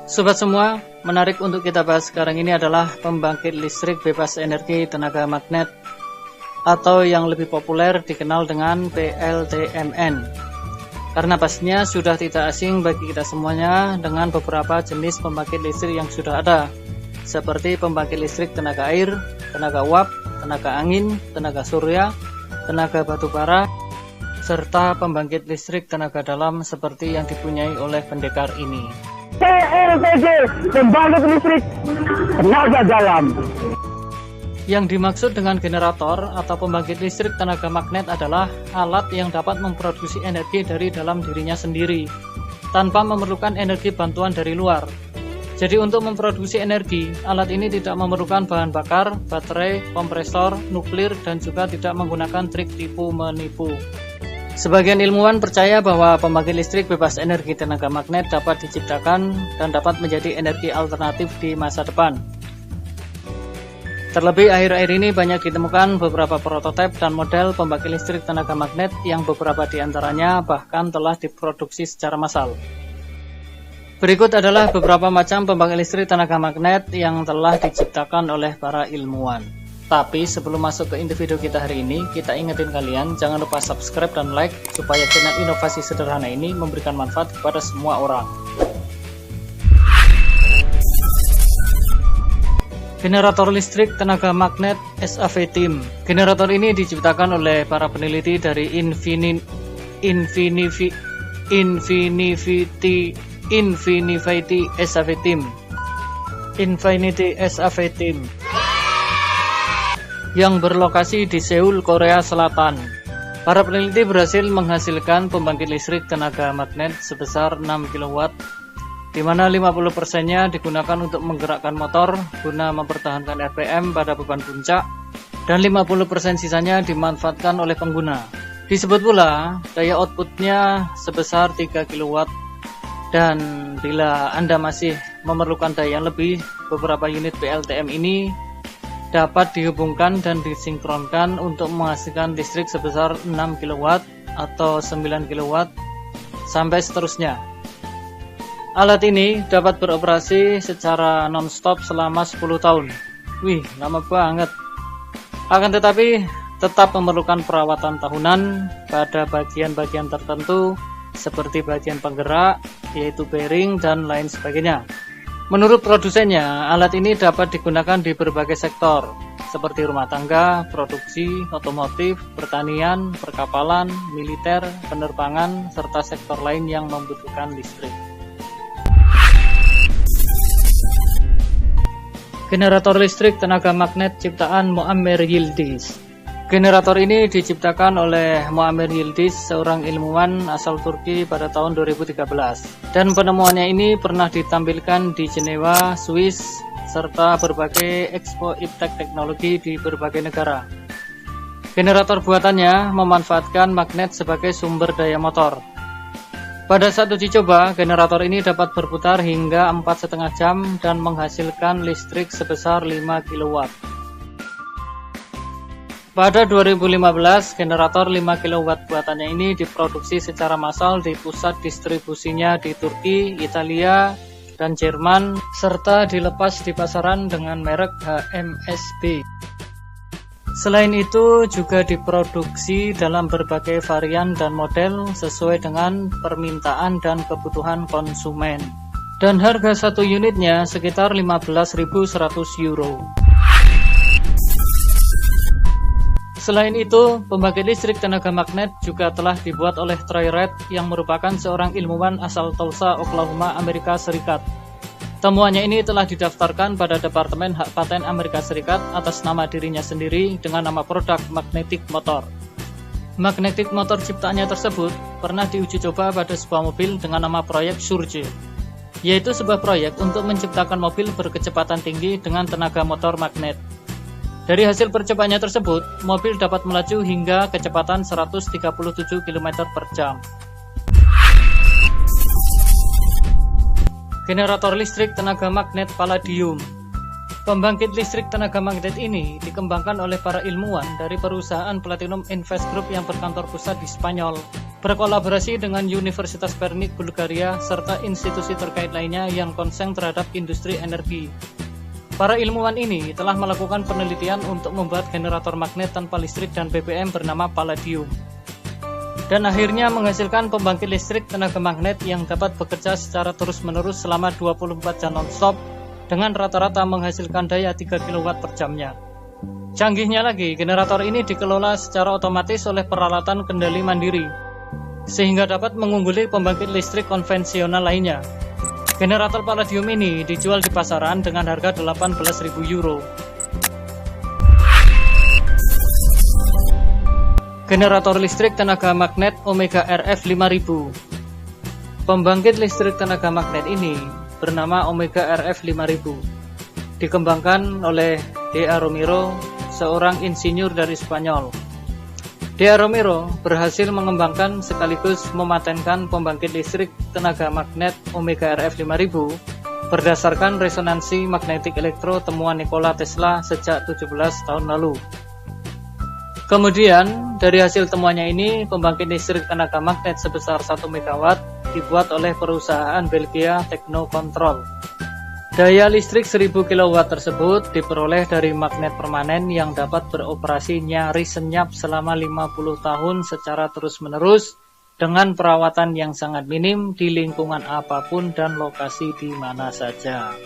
Sobat semua, menarik untuk kita bahas sekarang ini adalah pembangkit listrik bebas energi tenaga magnet atau yang lebih populer dikenal dengan PLTMN. Karena pastinya sudah tidak asing bagi kita semuanya dengan beberapa jenis pembangkit listrik yang sudah ada, seperti pembangkit listrik tenaga air, tenaga uap, tenaga angin, tenaga surya, tenaga batu bara, serta pembangkit listrik tenaga dalam seperti yang dipunyai oleh pendekar ini. PLTG, pembangkit listrik tenaga dalam. Yang dimaksud dengan generator atau pembangkit listrik tenaga magnet adalah alat yang dapat memproduksi energi dari dalam dirinya sendiri, tanpa memerlukan energi bantuan dari luar. Jadi untuk memproduksi energi, alat ini tidak memerlukan bahan bakar, baterai, kompresor, nuklir, dan juga tidak menggunakan trik tipu-menipu. Sebagian ilmuwan percaya bahwa pembangkit listrik bebas energi tenaga magnet dapat diciptakan dan dapat menjadi energi alternatif di masa depan. Terlebih akhir-akhir ini banyak ditemukan beberapa prototipe dan model pembangkit listrik tenaga magnet yang beberapa di antaranya bahkan telah diproduksi secara massal. Berikut adalah beberapa macam pembangkit listrik tenaga magnet yang telah diciptakan oleh para ilmuwan. Tapi sebelum masuk ke individu kita hari ini, kita ingetin kalian jangan lupa subscribe dan like supaya channel inovasi sederhana ini memberikan manfaat kepada semua orang. Generator listrik tenaga magnet SAV-TEAM. Generator ini diciptakan oleh para peneliti dari Infinity SAV-TEAM yang berlokasi di Seoul, Korea Selatan. Para peneliti berhasil menghasilkan pembangkit listrik tenaga magnet sebesar 6 kW, di mana 50%-nya digunakan untuk menggerakkan motor guna mempertahankan RPM pada beban puncak, dan 50% sisanya dimanfaatkan oleh pengguna. Disebut pula daya outputnya sebesar 3 kW, dan bila Anda masih memerlukan daya yang lebih, beberapa unit PLTM ini dapat dihubungkan dan disinkronkan untuk menghasilkan listrik sebesar 6 kW atau 9 kW sampai seterusnya. Alat ini dapat beroperasi secara non-stop selama 10 tahun. Wih, lama banget. Akan tetapi tetap memerlukan perawatan tahunan pada bagian-bagian tertentu seperti bagian penggerak, yaitu bearing dan lain sebagainya. Menurut produsennya, alat ini dapat digunakan di berbagai sektor, seperti rumah tangga, produksi, otomotif, pertanian, perkapalan, militer, penerbangan, serta sektor lain yang membutuhkan listrik. Generator listrik tenaga magnet ciptaan Muammer Yildiz. Generator ini diciptakan oleh Muammer Yildiz, seorang ilmuwan asal Turki pada tahun 2013. Dan penemuannya ini pernah ditampilkan di Jenewa, Swiss, serta berbagai expo iptek teknologi di berbagai negara. Generator buatannya memanfaatkan magnet sebagai sumber daya motor. Pada saat uji coba, generator ini dapat berputar hingga 4,5 jam dan menghasilkan listrik sebesar 5 kW. Pada 2015, generator 5 kW buatannya ini diproduksi secara massal di pusat distribusinya di Turki, Italia, dan Jerman, serta dilepas di pasaran dengan merek HMSB. Selain itu, juga diproduksi dalam berbagai varian dan model sesuai dengan permintaan dan kebutuhan konsumen. Dan harga satu unitnya sekitar 15.100 euro. Selain itu, pembangkit listrik tenaga magnet juga telah dibuat oleh Troy Reed yang merupakan seorang ilmuwan asal Tulsa, Oklahoma, Amerika Serikat. Temuannya ini telah didaftarkan pada Departemen Hak Paten Amerika Serikat atas nama dirinya sendiri dengan nama produk Magnetic Motor. Magnetic Motor ciptaannya tersebut pernah diuji coba pada sebuah mobil dengan nama proyek Surge, yaitu sebuah proyek untuk menciptakan mobil berkecepatan tinggi dengan tenaga motor magnet. Dari hasil percobaannya tersebut, mobil dapat melaju hingga kecepatan 137 km per jam. Generator listrik tenaga magnet palladium. Pembangkit listrik tenaga magnet ini dikembangkan oleh para ilmuwan dari perusahaan Platinum Invest Group yang berkantor pusat di Spanyol. berkolaborasi dengan Universitas Pernik Bulgaria serta institusi terkait lainnya yang konsen terhadap industri energi. Para ilmuwan ini telah melakukan penelitian untuk membuat generator magnet tanpa listrik dan BBM bernama Palladium. Dan akhirnya menghasilkan pembangkit listrik tenaga magnet yang dapat bekerja secara terus-menerus selama 24 jam non-stop dengan rata-rata menghasilkan daya 3 kW per jamnya. Canggihnya lagi, generator ini dikelola secara otomatis oleh peralatan kendali mandiri, sehingga dapat mengungguli pembangkit listrik konvensional lainnya. Generator Palladium ini dijual di pasaran dengan harga 18.000 euro. Generator listrik tenaga magnet Omega RF 5000. Pembangkit listrik tenaga magnet ini bernama Omega RF 5000. Dikembangkan oleh D. A. Romero, seorang insinyur dari Spanyol. D. A. Romero berhasil mengembangkan sekaligus mematenkan pembangkit listrik tenaga magnet Omega RF 5000 berdasarkan resonansi magnetik elektro temuan Nikola Tesla sejak 17 tahun lalu. Kemudian, dari hasil temuannya ini, pembangkit listrik tenaga magnet sebesar 1 MW dibuat oleh perusahaan Belgia Technocontrol. Daya listrik 1000 kW tersebut diperoleh dari magnet permanen yang dapat beroperasi nyaris senyap selama 50 tahun secara terus-menerus dengan perawatan yang sangat minim di lingkungan apapun dan lokasi di mana saja.